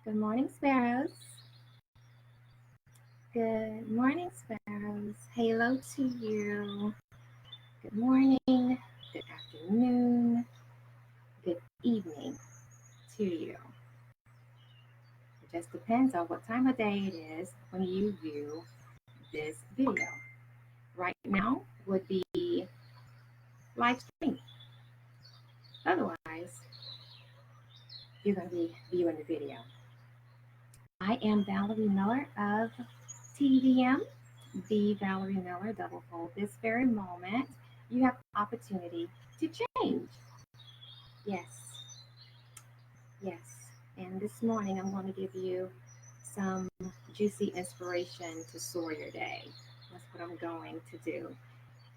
Good morning, Sparrows. Good morning, Sparrows. Hello to you. Good morning, good afternoon, good evening to you. It just depends on what time of day it is when you view this video. Right now would be live stream. Otherwise, you're going to be viewing the video. I am Valerie Miller of TVM, the Valerie Miller Double Fold. This very moment, you have the opportunity to change. Yes. And this morning, I'm going to give you some juicy inspiration to soar your day. That's what I'm going to do.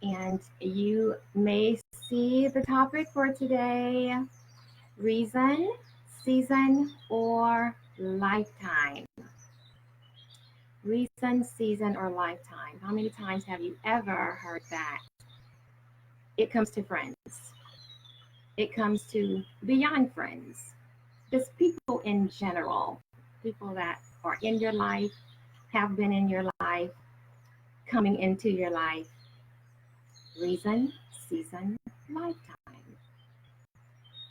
And you may see the topic for today: reason, season, or lifetime. Reason, season, or lifetime. How many times have you ever heard that? It comes to friends. It comes to beyond friends. Just people in general. People that are in your life, have been in your life, coming into your life. Reason, season, lifetime.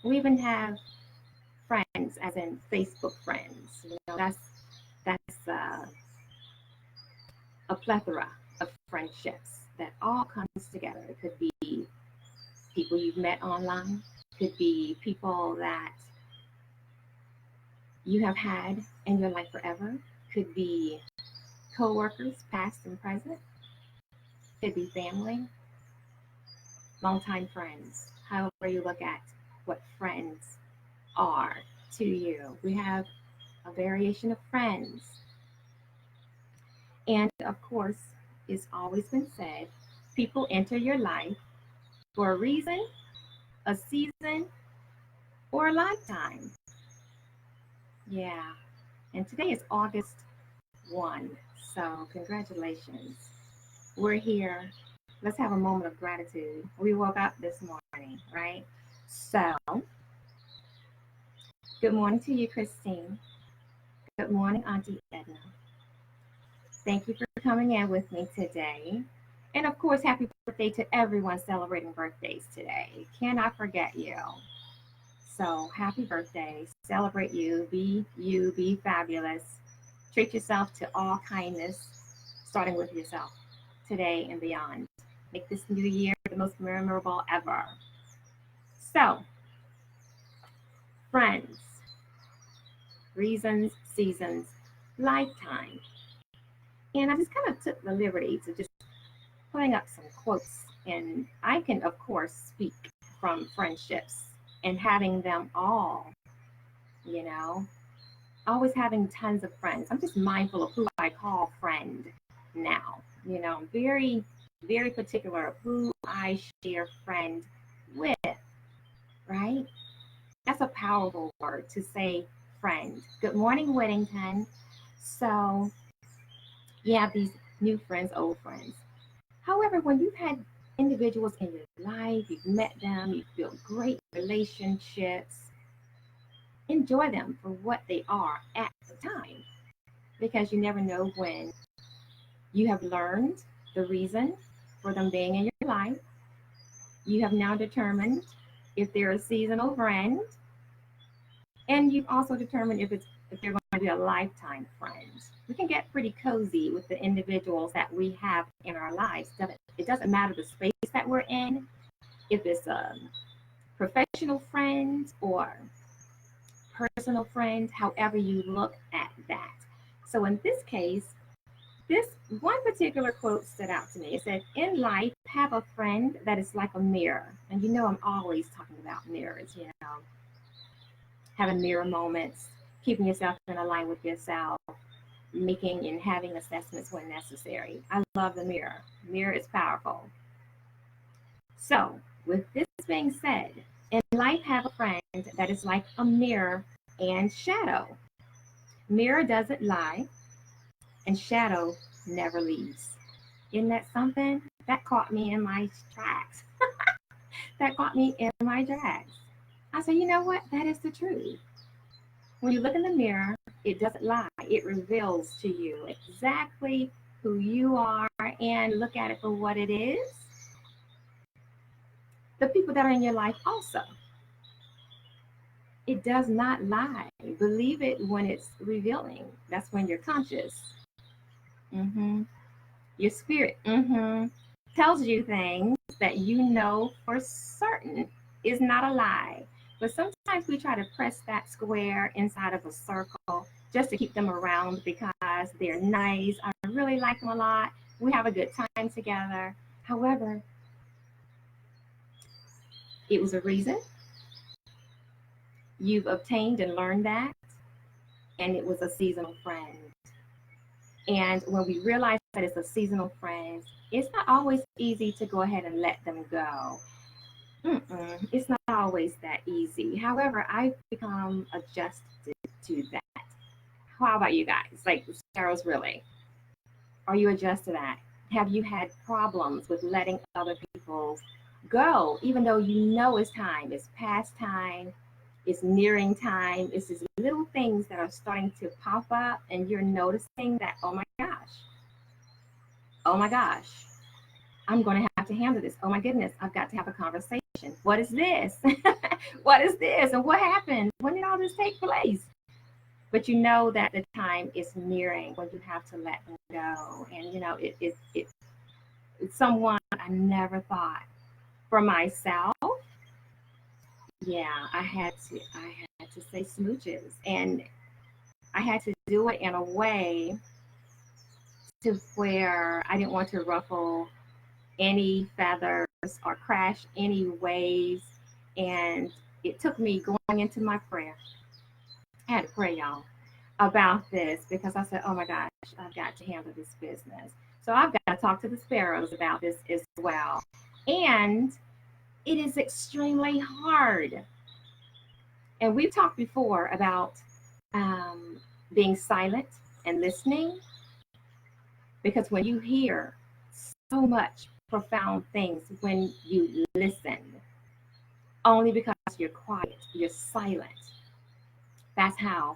We even have friends, as in Facebook friends. That's a plethora of friendships that all comes together. It could be people you've met online, could be people that you have had in your life forever, could be co-workers, past and present, could be family, longtime friends, however you look at what friends are to you. We have a variation of friends. And of course, it's always been said, people enter your life for a reason, a season, or a lifetime. Yeah. And today is August 1. So congratulations. We're here. Let's have a moment of gratitude. We woke up this morning, right? So good morning to you, Christine. Good morning, Auntie Edna. Thank you for coming in with me today. And of course, happy birthday to everyone celebrating birthdays today. Cannot forget you. So happy birthday. Celebrate you. Be fabulous. Treat yourself to all kindness, starting with yourself today and beyond. Make this new year the most memorable ever. So, friends, reasons, seasons, lifetime. And I just kind of took the liberty to just putting up some quotes. And I can, of course, speak from friendships and having them all, always having tons of friends. I'm just mindful of who I call friend now. I'm very, very particular of who I share friend with, right? That's a powerful word to say friend. Good morning, Whittington. So you have these new friends, old friends. However, when you've had individuals in your life, you've met them, you built great relationships, enjoy them for what they are at the time, because you never know when you have learned the reason for them being in your life. You have now determined if they're a seasonal friend, and you've also determined if they're going to be a lifetime friend. We can get pretty cozy with the individuals that we have in our lives. It doesn't matter the space that we're in, if it's a professional friend or personal friend, however you look at that. So in this case, this one particular quote stood out to me. It said, in life, have a friend that is like a mirror. And I'm always talking about mirrors, having mirror moments, keeping yourself in line with yourself, making and having assessments when necessary. I love the mirror. Mirror is powerful. So with this being said, in life, have a friend that is like a mirror and shadow. Mirror doesn't lie, and shadow never leaves. Isn't that something? That caught me in my tracks. That caught me in my tracks. I said, you know what? That is the truth. When you look in the mirror, it doesn't lie. It reveals to you exactly who you are, and look at it for what it is. The people that are in your life also. It does not lie. Believe it when it's revealing. That's when you're conscious. Mm-hmm. Your spirit tells you things that you know for certain is not a lie. But sometimes we try to press that square inside of a circle just to keep them around because they're nice. I really like them a lot. We have a good time together. However, it was a reason. You've obtained and learned that, and it was a seasonal friend. And when we realize that it's a seasonal friend, it's not always easy to go ahead and let them go. It's not always that easy. However, I've become adjusted to that. How about you guys? Like, Sparrows, really? Are you adjusted to that? Have you had problems with letting other people go, even though you know it's time, it's past time, it's nearing time, it's these little things that are starting to pop up, and you're noticing that, oh my gosh, I'm going to have to handle this. Oh my goodness, I've got to have a conversation. What is this? What is this? And what happened? When did all this take place? But you know that the time is nearing when you have to let them go. And you know, it's someone I never thought. For myself, yeah, I had to say Smooches, and I had to do it in a way to where I didn't want to ruffle any feathers or crash any waves. And it took me going into my prayer. I had to pray, y'all, about this because I said, oh my gosh, I've got to handle this business. So I've got to talk to the Sparrows about this as well. And it is extremely hard. And we've talked before about being silent and listening, because when you hear so much profound things when you listen, only because you're quiet, you're silent. That's how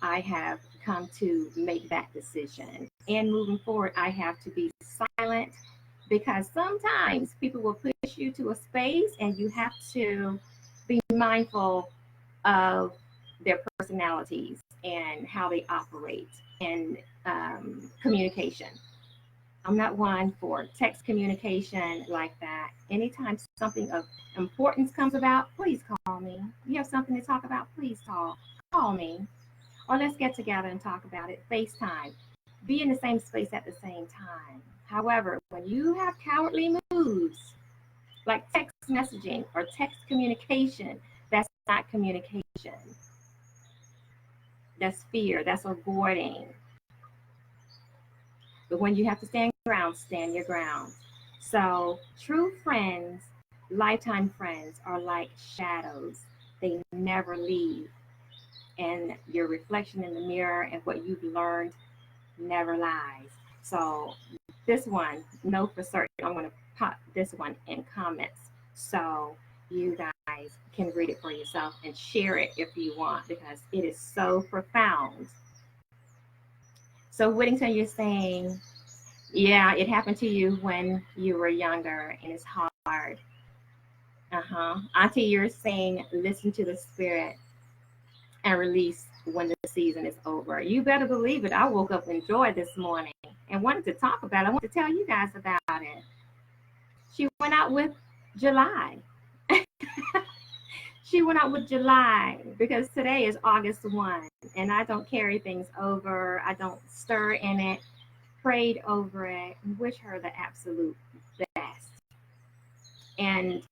I have come to make that decision. And moving forward, I have to be silent because sometimes people will push you to a space and you have to be mindful of their personalities and how they operate and communication. I'm not one for text communication like that. Anytime something of importance comes about, please call me. You have something to talk about, please call me. Or let's get together and talk about it. FaceTime. Be in the same space at the same time. However, when you have cowardly moves, like text messaging or text communication, that's not communication. That's fear. That's avoiding. But when you have to stand your ground. So true friends, lifetime friends, are like shadows. They never leave. And your reflection in the mirror and what you've learned never lies. So this one, know for certain, I'm going to pop this one in comments so you guys can read it for yourself and share it if you want, because it is so profound. So Whittington, you're saying, yeah, it happened to you when you were younger and it's hard. Auntie, you're saying listen to the spirit and release when the season is over. You better believe it. I woke up in joy this morning and wanted to talk about it. I want to tell you guys about it. She went out with July. She went out with July because today is August 1 and I don't carry things over. I don't stir in it. Prayed over it and wish her the absolute best. And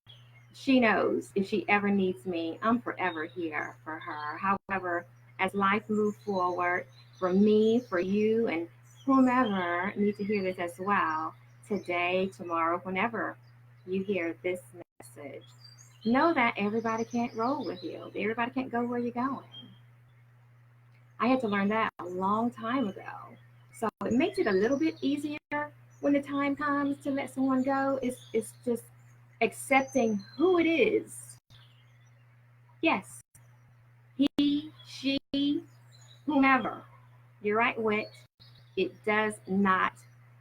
she knows if she ever needs me, I'm forever here for her. However, as life moves forward, for me, for you, and whomever needs to hear this as well, today, tomorrow, whenever you hear this message, know that everybody can't roll with you. Everybody can't go where you're going. I had to learn that a long time ago. So it makes it a little bit easier when the time comes to let someone go. It's just accepting who it is. Yes, he, she, whomever you're right with, it does not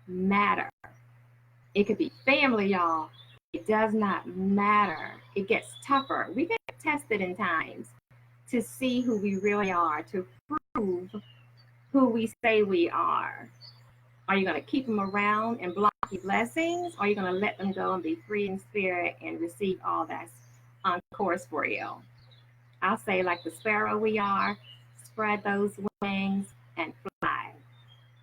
matter. It could be family, y'all. It does not matter. It gets tougher. We get tested in times to see who we really are, to prove who we say we are. Are you going to keep them around and block your blessings? Or are you going to let them go and be free in spirit and receive all that's on course for you? I'll say, like the sparrow we are, spread those wings and fly.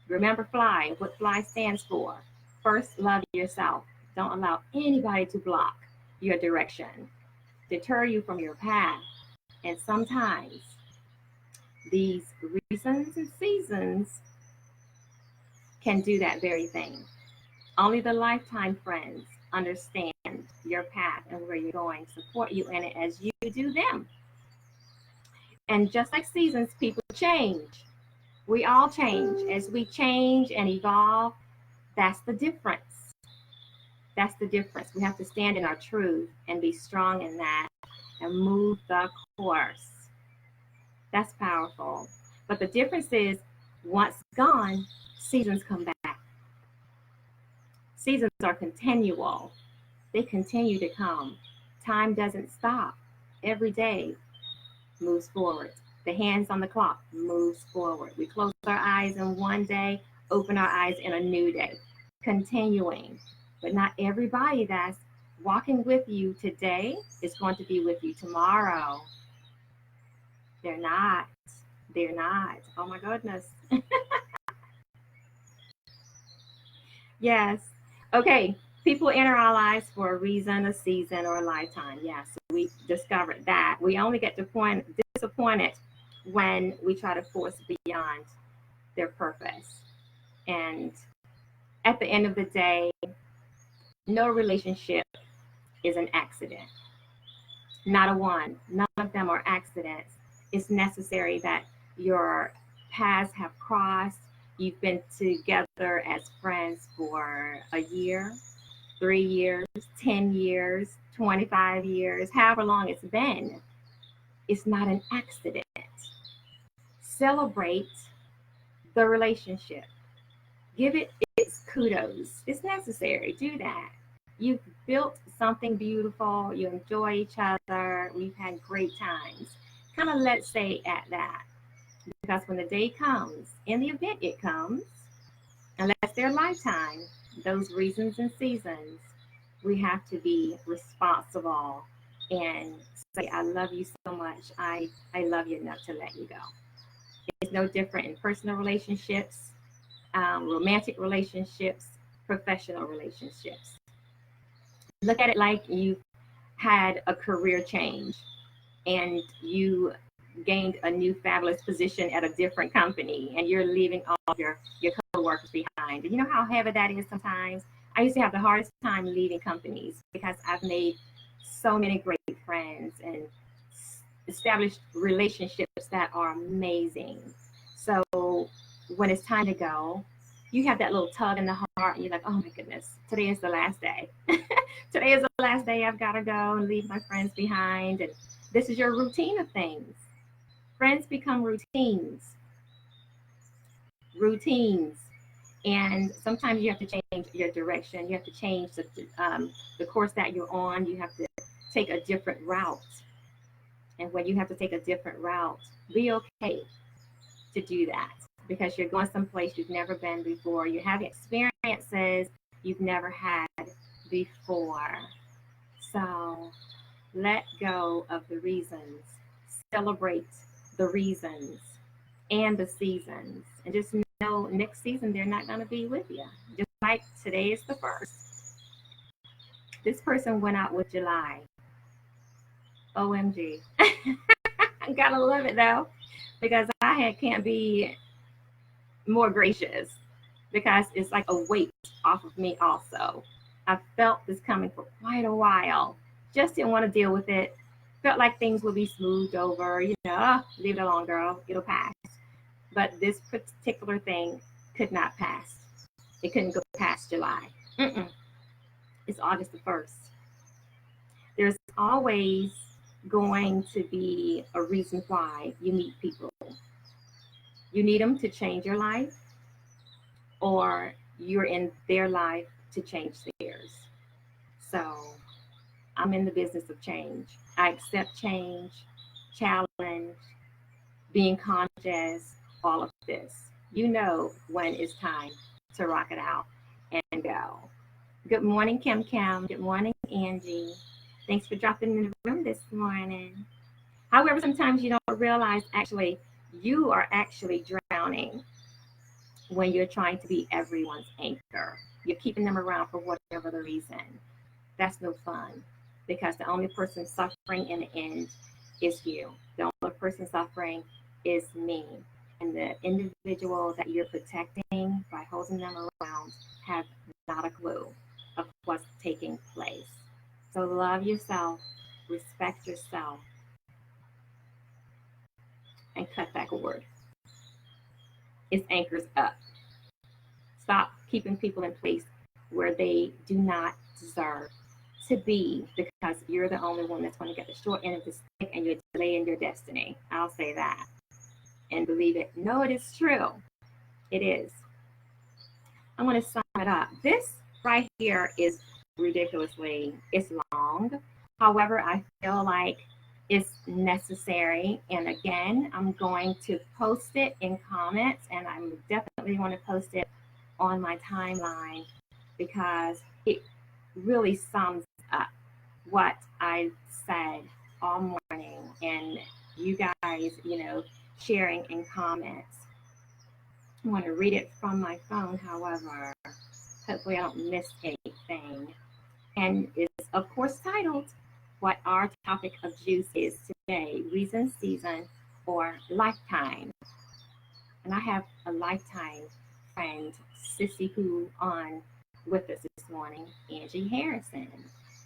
Remember fly, what fly stands for. First, love yourself. Don't allow anybody to block your direction, deter you from your path. And sometimes these reasons and seasons can do that very thing. Only the lifetime friends understand your path and where you're going, support you in it as you do them. And just like seasons, people change. We all change. As we change and evolve, that's the difference. That's the difference. We have to stand in our truth and be strong in that and move the course. That's powerful. But the difference is, once gone, seasons come back. Seasons are continual. They continue to come. Time doesn't stop. Every day moves forward. The hands on the clock moves forward. We close our eyes in one day, open our eyes in a new day. Continuing. But not everybody that's walking with you today is going to be with you tomorrow. They're not. They're not. Oh my goodness. Yes. Okay. People enter our lives for a reason, a season, or a lifetime. Yes. So we discovered that. We only get disappointed when we try to force beyond their purpose. And at the end of the day, no relationship is an accident. Not a one. None of them are accidents. It's necessary that your paths have crossed. You've been together as friends for a year, 3 years, 10 years, 25 years, however long it's been. It's not an accident. Celebrate the relationship. Give it its kudos. It's necessary. Do that. You've built something beautiful. You enjoy each other. We've had great times. Kind of let's say at that. Because when the day comes, in the event it comes, unless they're lifetime, those reasons and seasons, we have to be responsible and say, I love you so much. I love you enough to let you go. It's no different in personal relationships, romantic relationships, professional relationships. Look at it like you've had a career change and you gained a new fabulous position at a different company and you're leaving all of your co-workers behind. And you know how heavy that is sometimes? I used to have the hardest time leaving companies because I've made so many great friends and established relationships that are amazing. So when it's time to go, you have that little tug in the heart and you're like, oh my goodness, today is the last day. Today is the last day. I've got to go and leave my friends behind. And this is your routine of things. Friends become routines. And sometimes you have to change your direction. You have to change the course that you're on. You have to take a different route. And when you have to take a different route, be okay to do that because you're going someplace you've never been before. You're having experiences you've never had before. So let go of the reasons. Celebrate the reasons and the seasons. And just know next season they're not going to be with you. Just like today is the first. This person went out with July. OMG. I gotta love it though, because I can't be more gracious because it's like a weight off of me also. I felt this coming for quite a while. Just didn't want to deal with it. Felt like things would be smoothed over, leave it alone, girl, it'll pass. But this particular thing could not pass. It couldn't go past July. It's August the 1st. There's always going to be a reason why you meet people. You need them to change your life, or you're in their life to change theirs. So I'm in the business of change. I accept change, challenge, being conscious, all of this. You know when it's time to rock it out and go. Good morning, Kim Kim. Good morning, Angie. Thanks for dropping in the room this morning. However, sometimes you don't realize actually you are actually drowning when you're trying to be everyone's anchor. You're keeping them around for whatever the reason. That's no fun, because the only person suffering in the end is you. The only person suffering is me. And the individual that you're protecting by holding them around have not a clue of what's taking place. So love yourself, respect yourself, and cut that cord. Its anchors up. Stop keeping people in place where they do not deserve to be, because you're the only one that's going to get the short end of the stick and you're delaying your destiny. I'll say that. And believe it. No, it is true. It is. I'm going to sum it up. This right here is ridiculously, it's long. However, I feel like it's necessary. And again, I'm going to post it in comments, and I'm definitely going to post it on my timeline, because it really sums up what I've said all morning, and you guys, sharing in comments. I want to read it from my phone, however, hopefully I don't miss anything. And it's, of course, titled what our topic of juice is today: reason, season, or lifetime. And I have a lifetime friend, Sissy, who on with us this morning, Angie Harrison,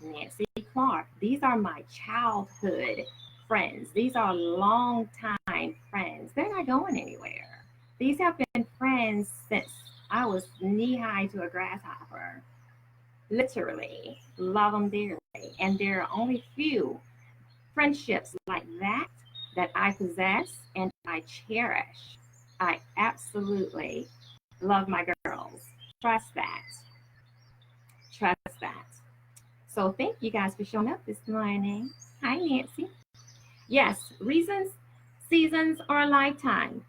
Nancy Clark. These are my childhood friends. These are long-time friends. They're not going anywhere. These have been friends since I was knee-high to a grasshopper. Literally, love them dearly. And there are only few friendships like that I possess and I cherish. I absolutely love my girls. Trust that. Trust that. So thank you guys for showing up this morning. Hi, Nancy. Yes, reasons, seasons, or a lifetime.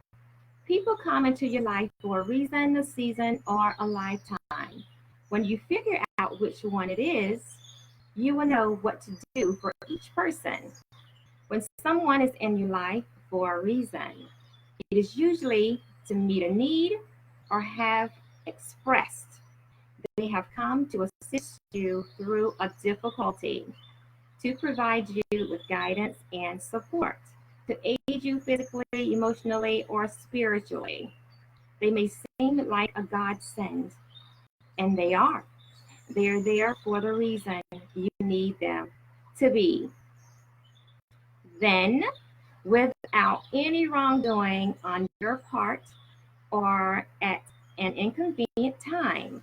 People come into your life for a reason, a season, or a lifetime. When you figure out which one it is, you will know what to do for each person. When someone is in your life for a reason, it is usually to meet a need or have expressed. They have come to assist you through a difficulty, to provide you with guidance and support, to aid you physically, emotionally, or spiritually. They may seem like a godsend, and they are. They're there for the reason you need them to be. Then, without any wrongdoing on your part or at an inconvenient time,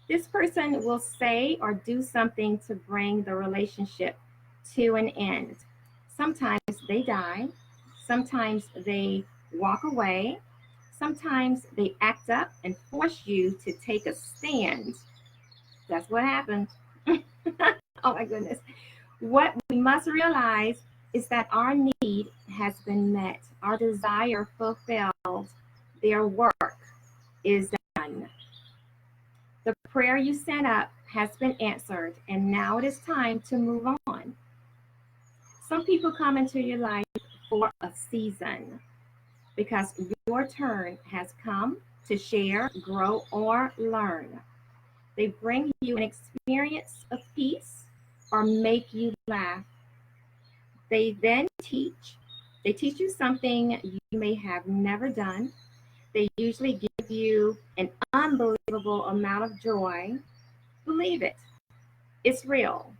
this person will say or do something to bring the relationship to an end. Sometimes they die. Sometimes they walk away. Sometimes they act up and force you to take a stand. That's what happens. Oh my goodness. What we must realize is that our need has been met, our desire fulfilled, their work is done. The prayer you sent up has been answered, and now it is time to move on. Some people come into your life for a season, because your turn has come to share, grow, or learn. They bring you an experience of peace or make you laugh. They then teach. They teach you something you may have never done. They usually give you an unbelievable amount of joy. Believe it. It's real,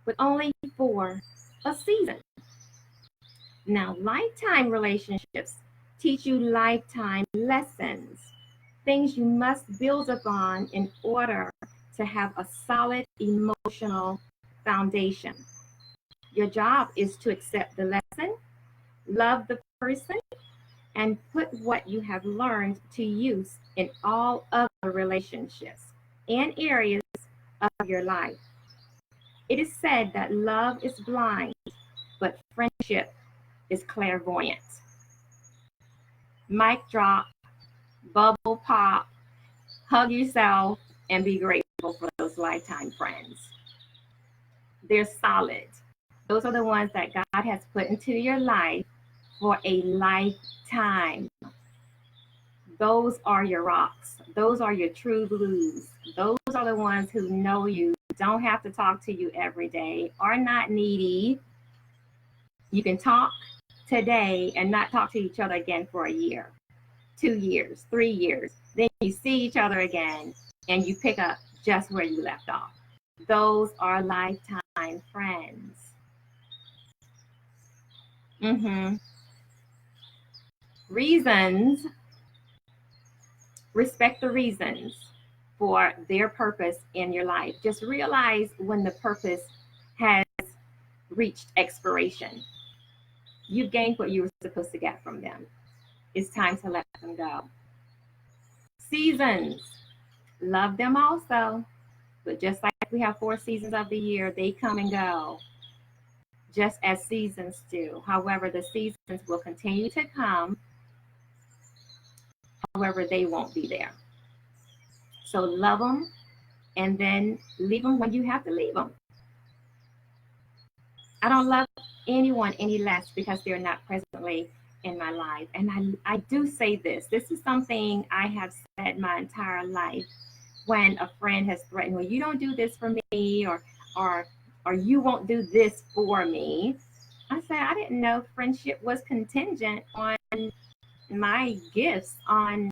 but only for a season. Now, lifetime relationships teach you lifetime lessons, things you must build upon in order to have a solid emotional foundation. Your job is to accept the lesson, love the person, and put what you have learned to use in all other relationships and areas of your life. It is said that love is blind, but friendship is clairvoyant. Mic drop, bubble pop, hug yourself, and be grateful for those lifetime friends. They're solid. Those are the ones that God has put into your life for a lifetime. Those are your rocks. Those are your true blues. Those are the ones who know you, don't have to talk to you every day, are not needy. You can talk today and not talk to each other again for a year, 2 years, 3 years. Then you see each other again and you pick up just where you left off. Those are lifetime friends. Reasons. Respect the reasons for their purpose in your life. Just realize when the purpose has reached expiration. You've gained what you were supposed to get from them. It's time to let them go. Seasons. Love them also. But just like we have 4 seasons of the year, they come and go, just as seasons do. However, the seasons will continue to come. However, they won't be there. So love them and then leave them when you have to leave them. I don't love anyone any less because they're not presently in my life. And I do say this. This is something I have said my entire life. When a friend has threatened, well, you don't do this for me, or you won't do this for me. I said, I didn't know friendship was contingent on my gifts, on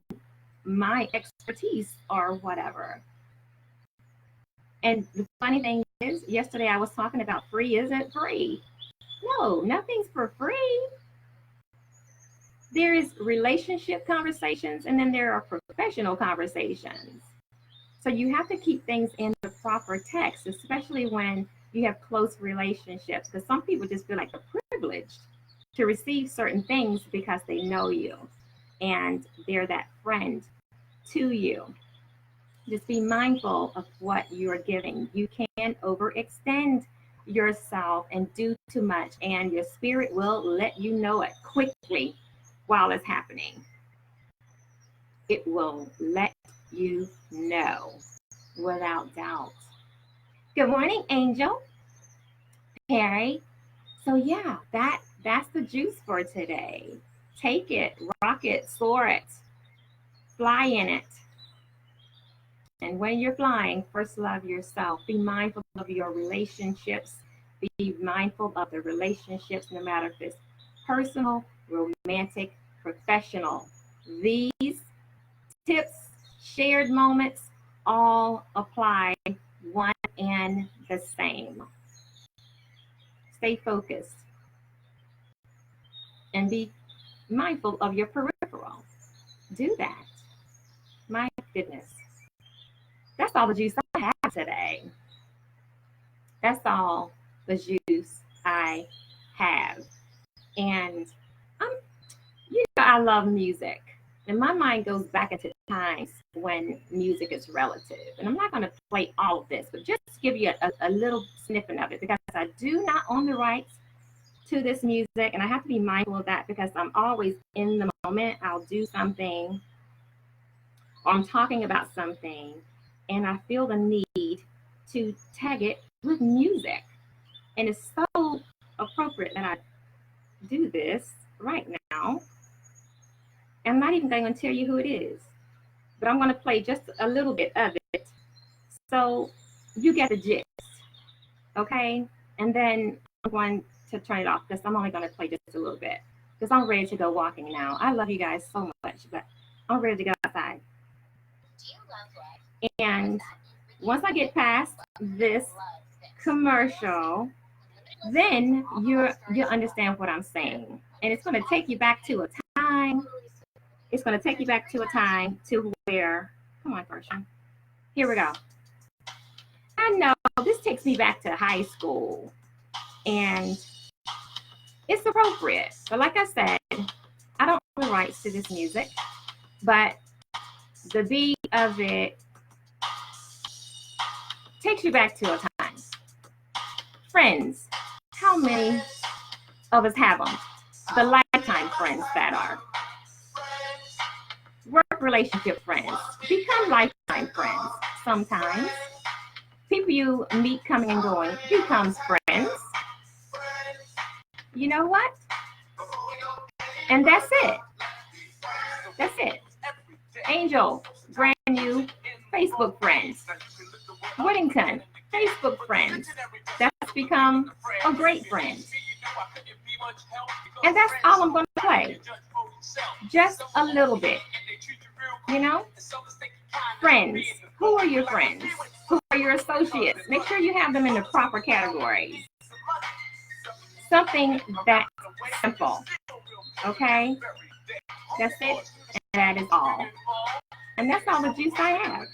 my expertise or whatever. And the funny thing is, yesterday I was talking about free isn't free. No, nothing's for free. There is relationship conversations and then there are professional conversations. So you have to keep things in the proper text, especially when you have close relationships, because some people just feel like they're privileged to receive certain things because they know you and they're that friend to you. Just be mindful of what you're giving. You can overextend yourself and do too much, and your spirit will let you know it quickly while it's happening. It will let you know without doubt. Good morning, Angel. Perry. So yeah, that's the juice for today. Take it, rock it, soar it, fly in it. And when you're flying, first love yourself. Be mindful of your relationships. Be mindful of the relationships, no matter if it's personal, romantic, professional. These tips, shared moments, all apply one and the same. Stay focused and be mindful of your peripheral. Do that. My goodness. That's all the juice I have today. That's all the juice I have. And I love music. And my mind goes back into times when music is relative. And I'm not going to play all of this, but just give you a little snippet of it, because I do not own the rights to this music. And I have to be mindful of that because I'm always in the moment. I'll do something or I'm talking about something and I feel the need to tag it with music. And it's so appropriate that I do this right now. I'm not even going to tell you who it is, but I'm going to play just a little bit of it so you get the gist, okay? And then I'm going to turn it off because I'm only going to play just a little bit because I'm ready to go walking now. I love you guys so much, but I'm ready to go outside. And once I get past this commercial, then you'll understand what I'm saying. And it's going to take you back to a time. It's going to take you back to a time to where, come on, Gershon. Here we go. I know this takes me back to high school. And it's appropriate. But like I said, I don't own the rights to this music, but the beat of it takes you back to a time. Friends, how many of us have them? The lifetime friends that are. Work relationship friends become lifetime friends sometimes. People you meet coming and going becomes friends. You know what? And that's it. That's it. Angel, brand new Facebook friends. Whittington, Facebook friends. That's become a great friend. And that's all I'm going to play. Just a little bit. You know? Friends. Who are your friends? Who are your associates? Make sure you have them in the proper categories. Something that simple. Okay? That's it. And that is all. And that's all the juice I have.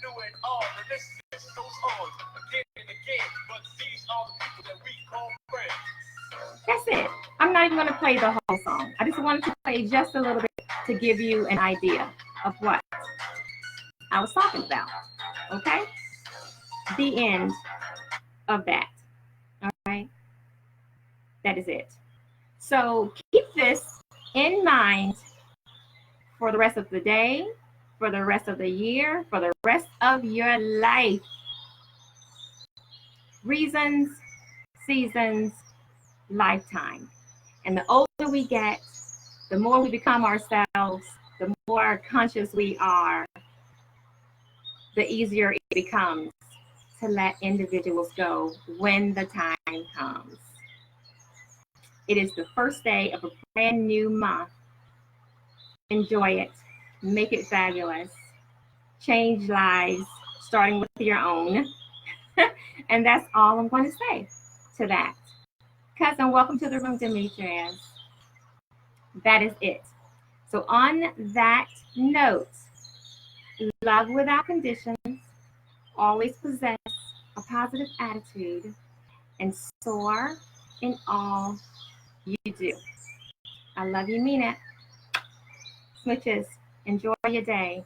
That's it. I'm not even going to play the whole song. I just wanted to play just a little bit to give you an idea of what I was talking about. Okay? The end of that. All right? That is it. So keep this in mind for the rest of the day, for the rest of the year, for the rest of your life. Reasons, seasons, lifetime. And the older we get, the more we become ourselves, the more conscious we are, the easier it becomes to let individuals go when the time comes. It is the first day of a brand new month. Enjoy it. Make it fabulous. Change lives, starting with your own. And that's all I'm going to say to that. Cousin, welcome to the room, Demetrius. That is it. So on that note, love without conditions, always possess a positive attitude, and soar in all you do. I love you, mean it. Smooches, enjoy your day.